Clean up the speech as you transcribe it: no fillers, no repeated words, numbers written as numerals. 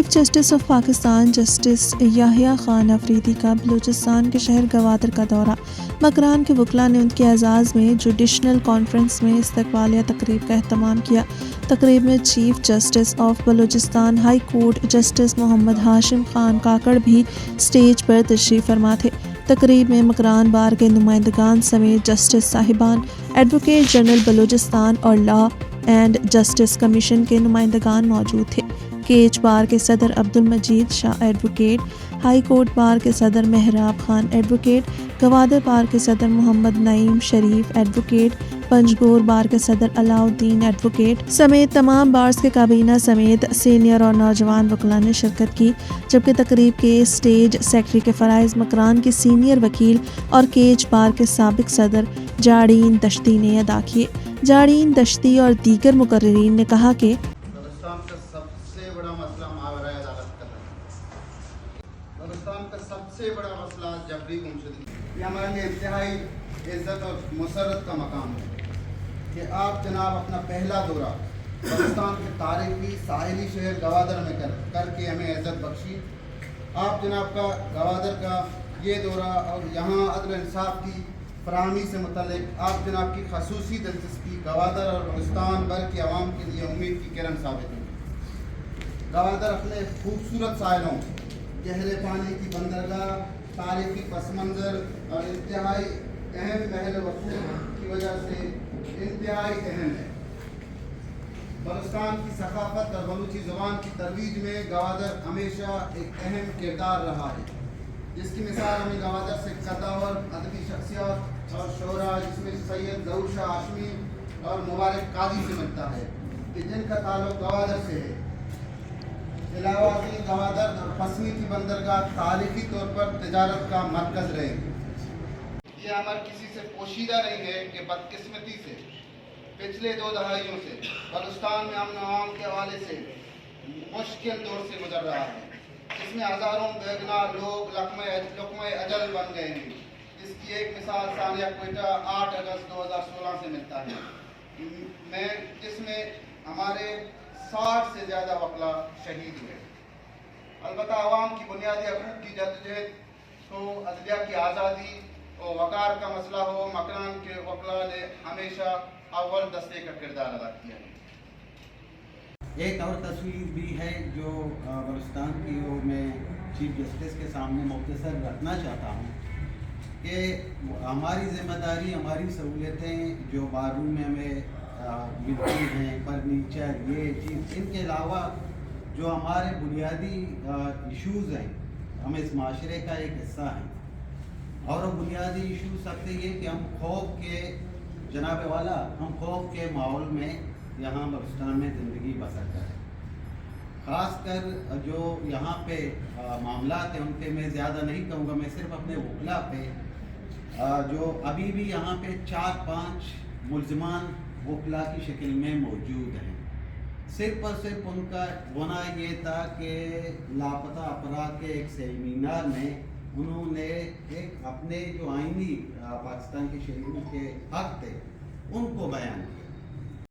Chief justice of Pakistan justice Yahya Khan Afridi کا بلوچستان کے شہر گوادر کا دورہ۔ مکران کے وکلاء نے ان کے اعزاز میں جوڈیشنل کانفرنس میں استقبالیہ تقریب کا اہتمام کیا۔ تقریب میں chief justice of Balochistan high court justice Muhammad Hashim Khan Kakar بھی اسٹیج پر تشریف فرما تھے۔ تقریب میں مکران بار کے نمائندگان سمیت جسٹس صاحبان، ایڈوکیٹ جنرل بلوچستان اور لا اینڈ جسٹس کمیشن کے نمائندگان موجود تھے۔ کیچ بار کے صدر عبدالمجید شاہ ایڈوکیٹ، ہائی کورٹ بار کے صدر مہراب خان ایڈوکیٹ، گوادر بار کے صدر محمد نعیم شریف ایڈوکیٹ، پنجگور بار کے صدر علاء الدین ایڈوکیٹ سمیت تمام بارز کے کابینہ سمیت سینئر اور نوجوان وکلاء نے شرکت کی، جبکہ تقریب کے اسٹیج سیکرٹری کے فرائض مکران کے سینئر وکیل اور کیچ بار کے سابق صدر جاڑین دشتی نے ادا کیے۔ جاڑین دشتی اور دیگر مقررین نے کہا کہ بلوچستان کا سب سے بڑا مسئلہ ماورائے عدالت کا ہے۔ بلوچستان کا سب سے بڑا مسئلہ جبری گمشدگی، یہ ہمارے لیے انتہائی عزت اور مسرت کا مقام ہے کہ آپ جناب اپنا پہلا دورہ بلوچستان کے تاریخی ساحلی شہر گوادر میں کر کے ہمیں عزت بخشی۔ آپ جناب کا گوادر کا یہ دورہ اور یہاں عدل و انصاف کی فراہمی سے متعلق آپ جناب کی خصوصی دلچسپی گوادر اور بلوچستان بھر کی عوام کے لیے امید کی کرن ثابت ہوگی۔ گوادر اپنے خوبصورت ساحلوں، گہرے پانی کی بندرگاہ، تاریخی پس منظر اور انتہائی اہم محل وقوع کی وجہ سے انتہائی اہم ہے۔ بلوچستان کی ثقافت اور بلوچی زبان کی ترویج میں گوادر ہمیشہ ایک اہم کردار رہا ہے، جس کی مثال ہمیں گوادر سے قداور ادبی شخصیات اور شعراء جس میں سید ظہور شاہ ہاشمی اور مبارک قاضی سے ملتا ہے کہ جن کا تعلق گوادر سے ہے۔ علاوہ ازیں گوادر اور پسنی کی بندرگاہ تاریخی طور پر تجارت کا مرکز رہے ہیں۔ یہ عمل کسی سے پوشیدہ نہیں ہے کہ بدقسمتی سے پچھلے 2 دہائیوں سے بلوچستان میں امن و امان کے حوالے سے مشکل دور سے گزر رہا ہے، جس میں ہزاروں بےگناہ لوگ لقمہ اجل بن گئے ہیں، جس کی ایک مثال ثانیہ کوئٹہ 8 اگست 2016 سے ملتا ہے، جس میں ہمارے 60 سے زیادہ وکلاء شہید ہوئے۔ البتہ عوام کی بنیادی حقوق کی جدوجہد ہو، عدلیہ کی آزادی اور وقار کا مسئلہ ہو، مکران کے وکلاء نے ہمیشہ اول دستے کا کردار ادا کیا ہے۔ ایک اور تصویر بھی ہے جو بلوچستان کی وہ میں چیف جسٹس کے سامنے مختصر رکھنا چاہتا ہوں کہ ہماری ذمہ داری، ہماری سہولتیں جو بارون میں ہمیں ملتی ہیں، فرنیچر، یہ چیز، ان کے علاوہ جو ہمارے بنیادی ایشوز ہیں، ہم اس معاشرے کا ایک حصہ ہیں، اور وہ بنیادی ایشوز سکتے یہ کہ ہم خوف کے جناب والا ہم خوف کے ماحول میں یہاں بلوچستان میں زندگی بسر کریں۔ خاص کر جو یہاں پہ معاملات ہیں ان پہ میں زیادہ نہیں کہوں گا، میں صرف اپنے وکلاء پہ جو ابھی بھی یہاں پہ 4-5 ملزمان وکلاء کی شکل میں موجود ہیں، صرف اور صرف ان کا گناہ یہ تھا کہ لاپتہ افراد کے ایک سیمینار میں انہوں نے ایک اپنے جو آئینی پاکستان کے شہریوں کے حق تھے ان کو بیان کیا۔